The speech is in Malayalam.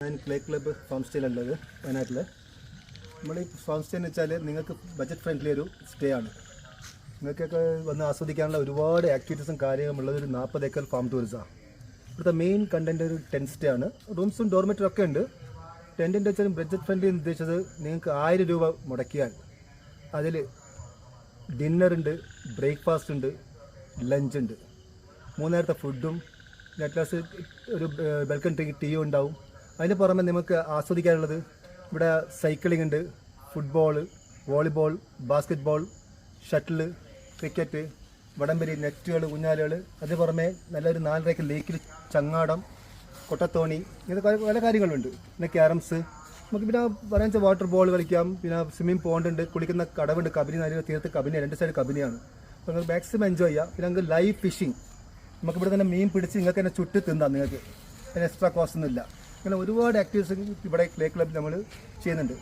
ഞാൻ ക്ലേ ക്ലബ്ബ് ഫാം സ്റ്റേയിലുള്ളത് വയനാട്ടിൽ. നമ്മൾ ഈ ഫാം സ്റ്റേ എന്ന് വെച്ചാൽ നിങ്ങൾക്ക് ബജറ്റ് ഫ്രണ്ട്ലി ഒരു സ്റ്റേ ആണ്. നിങ്ങൾക്കൊക്കെ വന്ന് ആസ്വദിക്കാനുള്ള ഒരുപാട് ആക്ടിവിറ്റീസും കാര്യങ്ങളുള്ളത് ഒരു 40 ഏക്കർ ഫാം ടൂറിസമാണ്. ഇവിടുത്തെ മെയിൻ കണ്ടൻറ്റ് ഒരു ടെൻറ്റ് സ്റ്റേ ആണ്. റൂംസും ഡോർമെറ്ററും ഒക്കെ ഉണ്ട്. ടെൻറ്റിൻ്റെ വെച്ചാൽ ബഡ്ജറ്റ് ഫ്രണ്ട്ലി എന്ന് ഉദ്ദേശിച്ചത് നിങ്ങൾക്ക് 1000 രൂപ മുടക്കിയാൽ അതിൽ ഡിന്നറുണ്ട്, ബ്രേക്ക്ഫാസ്റ്റ് ഉണ്ട്, ലഞ്ച് ഉണ്ട്, 3 നേരത്തെ ഫുഡും നെറ്റ് ക്ലാസ് ഒരു വെൽക്കം ഡ്രിങ്ക് ടീയും ഉണ്ടാവും. അതിന് പുറമെ നമുക്ക് ആസ്വദിക്കാനുള്ളത് ഇവിടെ സൈക്ലിംഗ് ഉണ്ട്, football, volleyball, basket ball, shuttle, cricket, വടംവലി, നെറ്റുകൾ, ഊഞ്ഞാലുകൾ. അതിന് പുറമെ നല്ലൊരു 4 ഏക്കർ ലേക്കിൽ ചങ്ങാടം, കൊട്ടത്തോണി, ഇങ്ങനത്തെ പല കാര്യങ്ങളുണ്ട്. പിന്നെ ക്യാരംസ്, നമുക്ക് പിന്നെ പറയാൻ വെച്ചാൽ വാട്ടർ ബോൾ കളിക്കാം. പിന്നെ സ്വിമ്മിംഗ് പോണ്ട് ഉണ്ട്, കുളിക്കുന്ന കടവുണ്ട്, കബനി നദിയുടെ തീർത്ത് കബനി, 2 സൈഡ് കബനിയാണ്. അപ്പോൾ നിങ്ങൾക്ക് മാക്സിമം എൻജോയ് ചെയ്യാം. പിന്നെ നിങ്ങൾക്ക് ലൈവ് ഫിഷിംഗ്, നമുക്ക് ഇവിടെ തന്നെ മീൻ പിടിച്ച് നിങ്ങൾക്ക് തന്നെ ചുട്ടി തിന്നാം. നിങ്ങൾക്ക് അതിന് എക്സ്ട്രാ കോസ്റ്റ് ഒന്നുമില്ല. അങ്ങനെ ഒരുപാട് ആക്ടിവിറ്റീസ് ഇവിടെ ക്ലേ ക്ലബ്ബ് നമ്മൾ ചെയ്യുന്നുണ്ട്.